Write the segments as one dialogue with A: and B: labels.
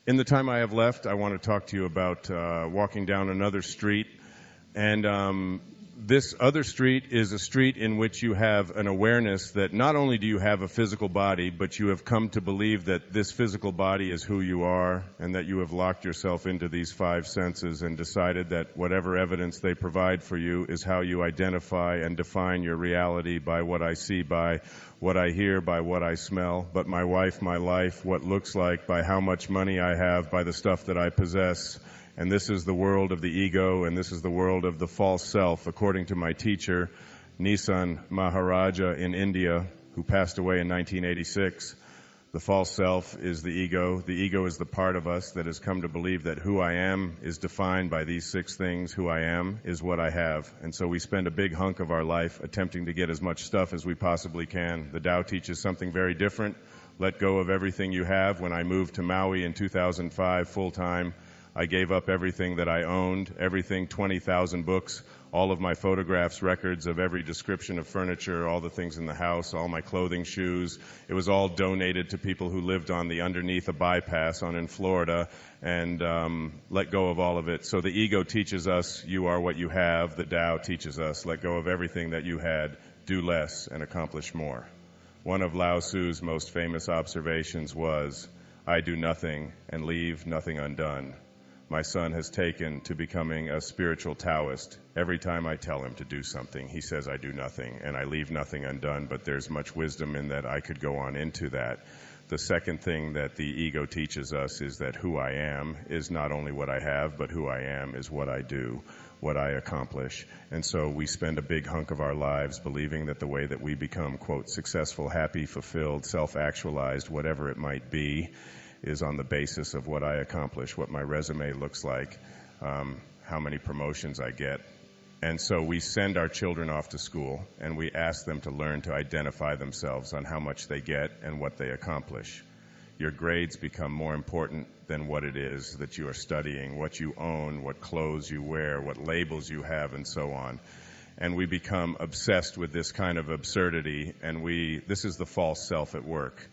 A: In the time I have left, I want to talk to you about walking down another street. And this other street is a street in which you have an awareness that not only do you have a physical body, but you have come to believe that this physical body is who you are, and that you have locked yourself into these five senses and decided that whatever evidence they provide for you is how you identify and define your reality, by what I see, by what I hear, by what I smell, but my wife, my life, what looks like, by how much money I have, by the stuff that I possess. And this is the world of the ego, and this is the world of the false self, according to my teacher, Nissan Maharaja in India, who passed away in 1986. The false self is the ego. The ego is the part of us that has come to believe that who I am is defined by these six things. Who I am is what I have. And so we spend a big hunk of our life attempting to get as much stuff as we possibly can. The Tao teaches something very different. Let go of everything you have. When I moved to Maui in 2005 full-time, I gave up everything that I owned, everything, 20,000 books, all of my photographs, records of every description of furniture, all the things in the house, all my clothing, shoes. It was all donated to people who lived on the underneath a bypass in Florida, and let go of all of it. So the ego teaches us you are what you have. The Tao teaches us let go of everything that you had, do less, and accomplish more. One of Lao Tzu's most famous observations was, I do nothing and leave nothing undone. My son has taken to becoming a spiritual Taoist. Every time I tell him to do something, he says I do nothing and I leave nothing undone, but there's much wisdom in that. I could go on into that. The second thing that the ego teaches us is that who I am is not only what I have, but who I am is what I do, what I accomplish. And so we spend a big hunk of our lives believing that the way that we become, quote, successful, happy, fulfilled, self-actualized, whatever it might be, is on the basis of what I accomplish, what my resume looks like, how many promotions I get. And so we send our children off to school and we ask them to learn to identify themselves on how much they get and what they accomplish. Your grades become more important than what it is that you are studying, what you own, what clothes you wear, what labels you have, and so on. And we become obsessed with this kind of absurdity, and this is the false self at work.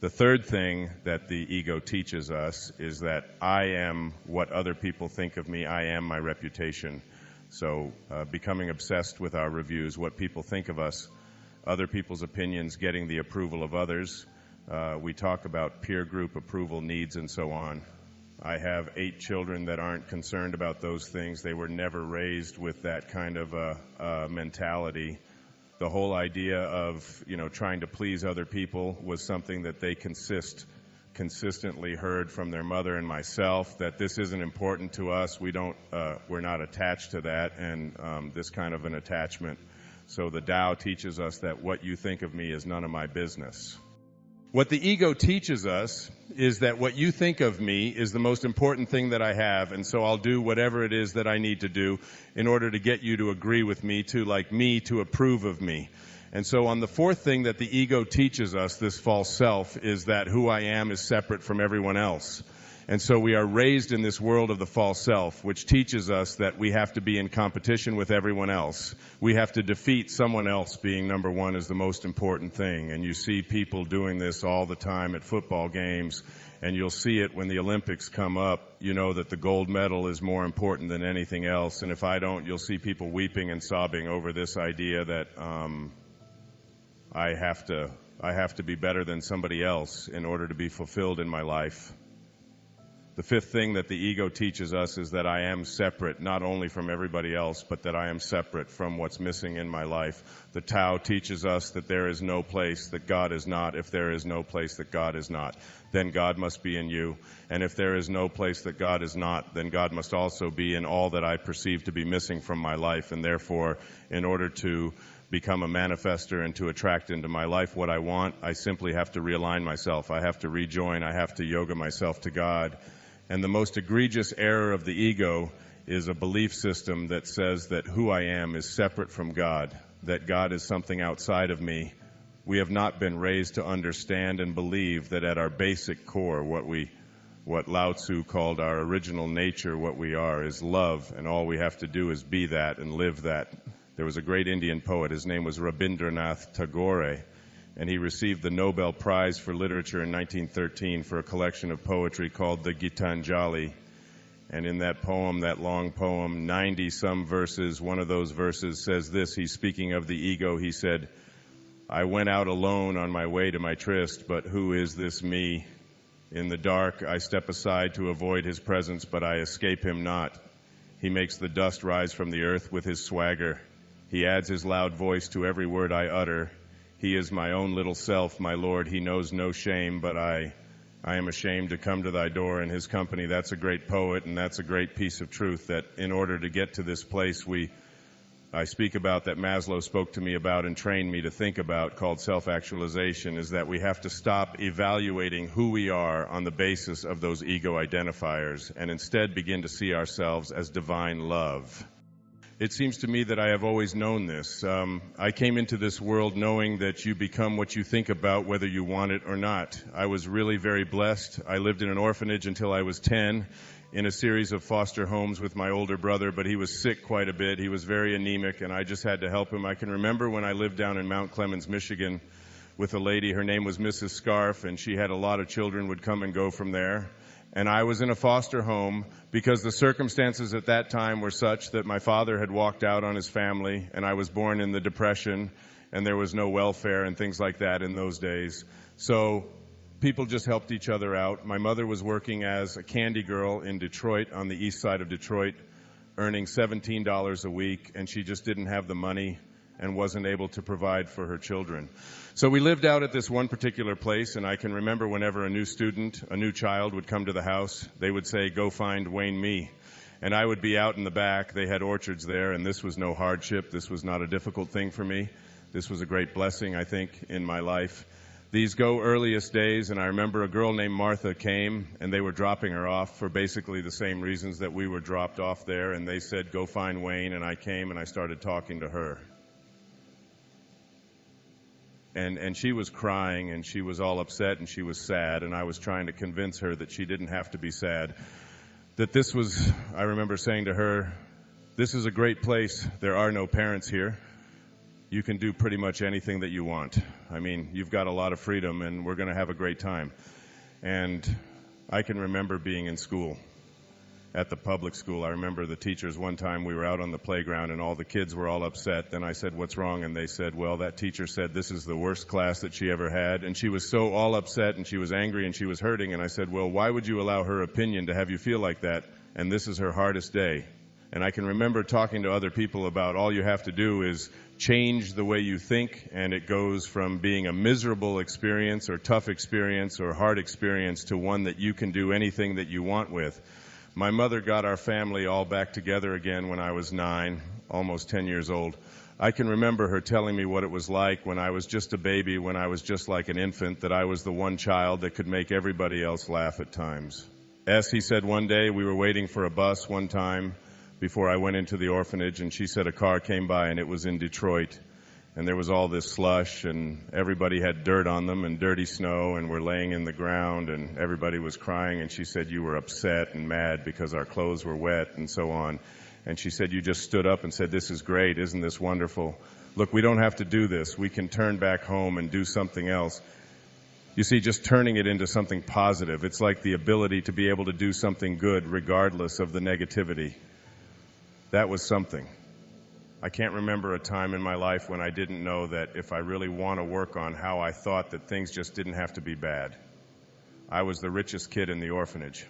A: The third thing that the ego teaches us is that I am what other people think of me. I am my reputation. So becoming obsessed with our reviews, what people think of us, other people's opinions, getting the approval of others. We talk about peer group approval needs and so on. I have 8 children that aren't concerned about those things. They were never raised with that kind of mentality. The whole idea of, trying to please other people was something that they consistently heard from their mother and myself, that this isn't important to us. We're not attached to that, and this kind of an attachment. So the Tao teaches us that what you think of me is none of my business. What the ego teaches us is that what you think of me is the most important thing that I have, and so I'll do whatever it is that I need to do in order to get you to agree with me, to like me, to approve of me. And so on the fourth thing that the ego teaches us, this false self, is that who I am is separate from everyone else. And so we are raised in this world of the false self, which teaches us that we have to be in competition with everyone else. We have to defeat someone else. Being number one is the most important thing. And you see people doing this all the time at football games, and you'll see it when the Olympics come up. You know that the gold medal is more important than anything else. And if I don't, you'll see people weeping and sobbing over this idea that I have to be better than somebody else in order to be fulfilled in my life. The fifth thing that the ego teaches us is that I am separate, not only from everybody else, but that I am separate from what's missing in my life. The Tao teaches us that there is no place that God is not. If there is no place that God is not, then God must be in you. And if there is no place that God is not, then God must also be in all that I perceive to be missing from my life. And therefore, in order to become a manifester and to attract into my life what I want, I simply have to realign myself. I have to rejoin. I have to yoga myself to God. And the most egregious error of the ego is a belief system that says that who I am is separate from God, that God is something outside of me. We have not been raised to understand and believe that at our basic core, what Lao Tzu called our original nature, what we are, is love, and all we have to do is be that and live that. There was a great Indian poet, his name was Rabindranath Tagore. and he received the Nobel Prize for Literature in 1913 for a collection of poetry called the Gitanjali. And in that poem, that long poem, 90-some verses, one of those verses says this. He's speaking of the ego. He said, "I went out alone on my way to my tryst, but who is this me? In the dark, I step aside to avoid his presence, but I escape him not. He makes the dust rise from the earth with his swagger. He adds his loud voice to every word I utter. He is my own little self, my Lord. He knows no shame, but I am ashamed to come to thy door in his company." That's a great poet, and that's a great piece of truth, that in order to get to this place I speak about, that Maslow spoke to me about and trained me to think about, called self-actualization, is that we have to stop evaluating who we are on the basis of those ego identifiers and instead begin to see ourselves as divine love. It seems to me that I have always known this. I came into this world knowing that you become what you think about, whether you want it or not. I was really very blessed. I lived in an orphanage until I was 10, in a series of foster homes with my older brother, but he was sick quite a bit. He was very anemic, and I just had to help him. I can remember when I lived down in Mount Clemens, Michigan, with a lady. Her name was Mrs. Scarf, and she had a lot of children would come and go from there. And I was in a foster home because the circumstances at that time were such that my father had walked out on his family, and I was born in the Depression, and there was no welfare and things like that in those days. So people just helped each other out. My mother was working as a candy girl in Detroit, on the east side of Detroit, earning $17 a week, and she just didn't have the money and wasn't able to provide for her children. So we lived out at this one particular place, and I can remember whenever a new student, a new child would come to the house, they would say, "Go find Wayne me." And I would be out in the back. They had orchards there, and this was no hardship. This was not a difficult thing for me. This was a great blessing, I think, in my life. These go earliest days, and I remember a girl named Martha came, and they were dropping her off for basically the same reasons that we were dropped off there, and they said, "Go find Wayne," and I came and I started talking to her. And she was crying, and she was all upset, and she was sad, and I was trying to convince her that she didn't have to be sad. That this was, I remember saying to her, "This is a great place. There are no parents here. You can do pretty much anything that you want. I mean, you've got a lot of freedom, and we're going to have a great time." And I can remember being in school, at the public school. I remember the teachers, one time we were out on the playground, and all the kids were all upset. Then I said, "What's wrong?" And they said, "Well, that teacher said this is the worst class that she ever had." And she was so all upset, and she was angry, and she was hurting. And I said, "Well, why would you allow her opinion to have you feel like that? And this is her hardest day." And I can remember talking to other people about all you have to do is change the way you think, and it goes from being a miserable experience or tough experience or hard experience to one that you can do anything that you want with. My mother got our family all back together again when I was 9, almost 10 years old. I can remember her telling me what it was like when I was just a baby, when I was just like an infant, that I was the one child that could make everybody else laugh at times. He said one day, we were waiting for a bus one time before I went into the orphanage, and she said a car came by, and it was in Detroit. And there was all this slush, and everybody had dirt on them and dirty snow, and we're laying in the ground, and everybody was crying. And she said, "You were upset and mad because our clothes were wet," and so on. And she said, "You just stood up and said, 'This is great. Isn't this wonderful? Look, we don't have to do this. We can turn back home and do something else.'" You see, just turning it into something positive. It's like the ability to be able to do something good regardless of the negativity. That was something. I can't remember a time in my life when I didn't know that if I really want to work on how I thought, that things just didn't have to be bad. I was the richest kid in the orphanage.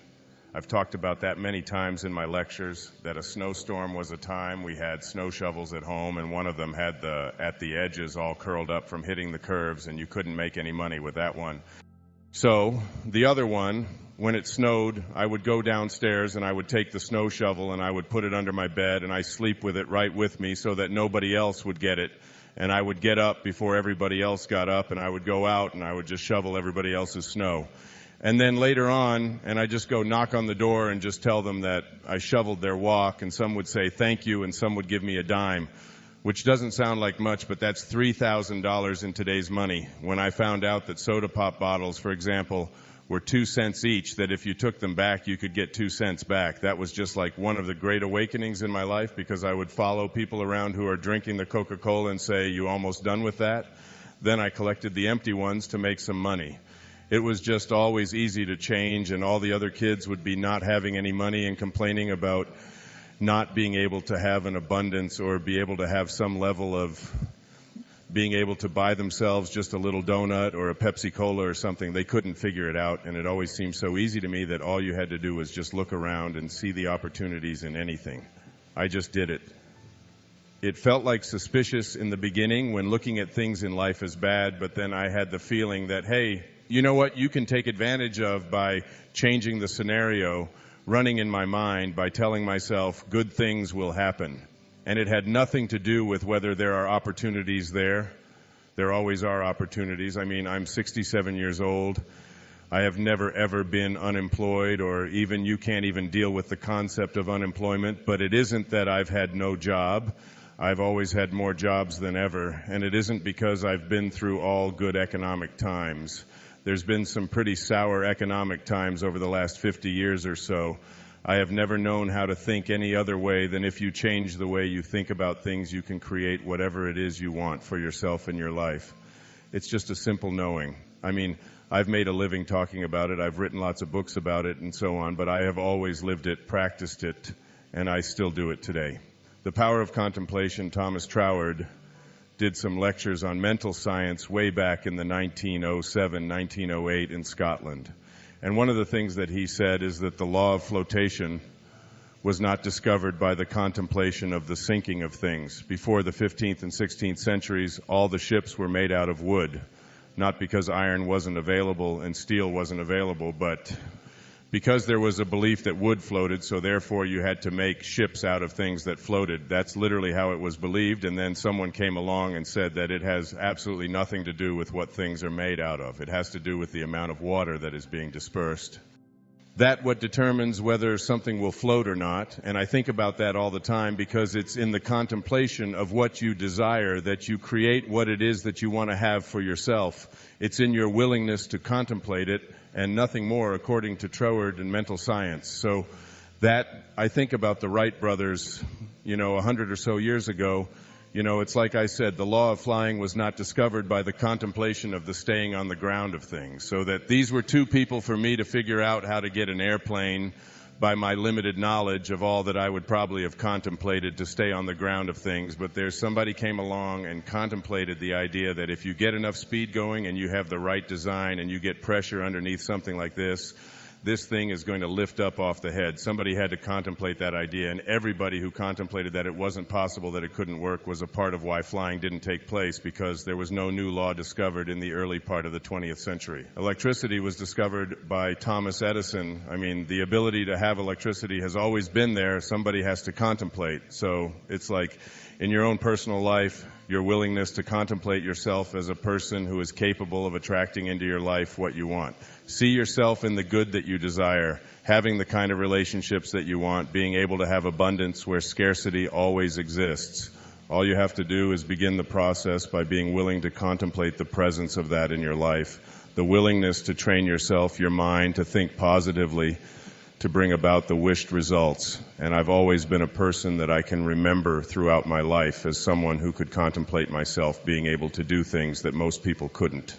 A: I've talked about that many times in my lectures, that a snowstorm was a time we had snow shovels at home, and one of them had at the edges all curled up from hitting the curves, and you couldn't make any money with that one. So the other one, when it snowed, I would go downstairs and I would take the snow shovel and I would put it under my bed, and I sleep with it right with me so that nobody else would get it. And I would get up before everybody else got up, and I would go out and I would just shovel everybody else's snow. And then later on, and I just go knock on the door and just tell them that I shoveled their walk, and some would say thank you and some would give me a dime, which doesn't sound like much, but that's $3,000 in today's money. When I found out that soda pop bottles, for example, were 2 cents each, that if you took them back, you could get 2 cents back. That was just like one of the great awakenings in my life, because I would follow people around who are drinking the Coca-Cola and say, "You almost done with that?" then I collected the empty ones to make some money. It was just always easy to change, and all the other kids would be not having any money and complaining about not being able to have an abundance or be able to have some level of being able to buy themselves just a little donut or a Pepsi Cola or something. They couldn't figure it out, and it always seemed so easy to me that all you had to do was just look around and see the opportunities in anything. I just did it. It felt like suspicious in the beginning when looking at things in life as bad, but then I had the feeling that, hey, you know what you can take advantage of by changing the scenario, running in my mind by telling myself good things will happen. And it had nothing to do with whether there are opportunities there. There always are opportunities. I mean, I'm 67 years old. I have never, ever been unemployed, or even you can't even deal with the concept of unemployment. But it isn't that I've had no job. I've always had more jobs than ever. And it isn't because I've been through all good economic times. There's been some pretty sour economic times over the last 50 years or so. I have never known how to think any other way than if you change the way you think about things, you can create whatever it is you want for yourself in your life. It's just a simple knowing. I mean, I've made a living talking about it. I've written lots of books about it and so on, but I have always lived it, practiced it, and I still do it today. The Power of Contemplation, Thomas Troward did some lectures on mental science way back in the 1907, 1908 in Scotland. And one of the things that he said is that the law of flotation was not discovered by the contemplation of the sinking of things. Before the 15th and 16th centuries, all the ships were made out of wood, not because iron wasn't available and steel wasn't available, but because there was a belief that wood floated, so therefore you had to make ships out of things that floated. That's literally how it was believed, and then someone came along and said that it has absolutely nothing to do with what things are made out of. It has to do with the amount of water that is being dispersed. That's what determines whether something will float or not, and I think about that all the time because it's in the contemplation of what you desire that you create what it is that you want to have for yourself. It's in your willingness to contemplate it and nothing more, according to Troward and mental science. So that, I think about the Wright brothers, 100 or so years ago. It's like I said, the law of flying was not discovered by the contemplation of the staying on the ground of things. So that these were two people for me to figure out how to get an airplane by my limited knowledge of all that I would probably have contemplated to stay on the ground of things. But there's somebody came along and contemplated the idea that if you get enough speed going and you have the right design and you get pressure underneath something like this thing is going to lift up off the head. Somebody had to contemplate that idea, and everybody who contemplated that it wasn't possible, that it couldn't work, was a part of why flying didn't take place, because there was no new law discovered in the early part of the 20th century. Electricity was discovered by Thomas Edison. I mean, the ability to have electricity has always been there. Somebody has to contemplate. So it's like in your own personal life, your willingness to contemplate yourself as a person who is capable of attracting into your life what you want. See yourself in the good that you desire, having the kind of relationships that you want, being able to have abundance where scarcity always exists. All you have to do is begin the process by being willing to contemplate the presence of that in your life, the willingness to train yourself, your mind, to think positively, to bring about the wished results. And I've always been a person that I can remember throughout my life as someone who could contemplate myself being able to do things that most people couldn't.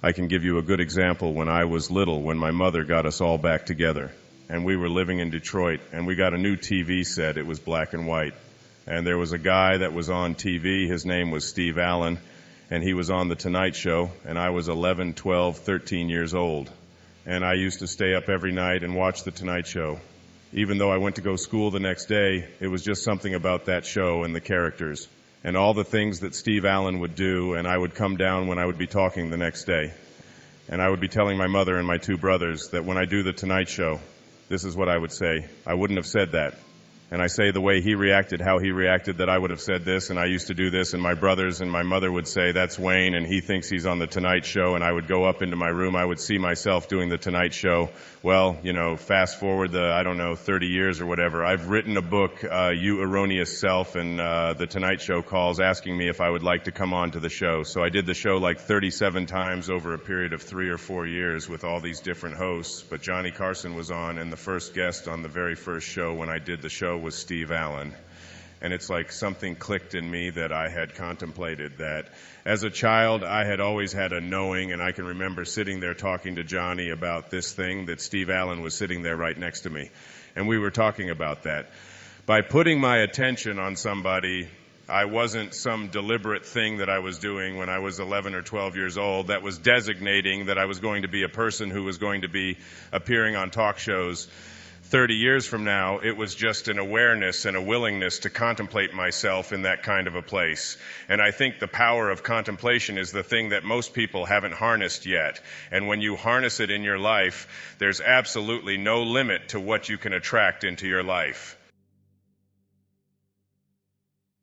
A: I can give you a good example. When I was little, when my mother got us all back together, and we were living in Detroit, and we got a new TV set. It was black and white. And there was a guy that was on TV. His name was Steve Allen, and he was on The Tonight Show, and I was 11, 12, 13 years old. And I used to stay up every night and watch The Tonight Show. Even though I went to go to school the next day, it was just something about that show and the characters and all the things that Steve Allen would do, and I would come down when I would be talking the next day. And I would be telling my mother and my two brothers that when I do The Tonight Show, this is what I would say. I wouldn't have said that. And I say the way he reacted, how he reacted, that I would have said this, and I used to do this, and my brothers and my mother would say, that's Wayne, and he thinks he's on The Tonight Show, and I would go up into my room, I would see myself doing The Tonight Show. Well, fast forward 30 years or whatever, I've written a book, You Erroneous Self, and The Tonight Show calls asking me if I would like to come on to the show. So I did the show like 37 times over a period of 3 or 4 years with all these different hosts, but Johnny Carson was on, and the first guest on the very first show when I did the show was Steve Allen. And it's like something clicked in me that I had contemplated, that as a child I had always had a knowing, and I can remember sitting there talking to Johnny about this thing, that Steve Allen was sitting there right next to me, and we were talking about that. By putting my attention on somebody, I wasn't some deliberate thing that I was doing when I was 11 or 12 years old that was designating that I was going to be a person who was going to be appearing on talk shows 30 years from now. It was just an awareness and a willingness to contemplate myself in that kind of a place. And I think the power of contemplation is the thing that most people haven't harnessed yet. And when you harness it in your life, there's absolutely no limit to what you can attract into your life.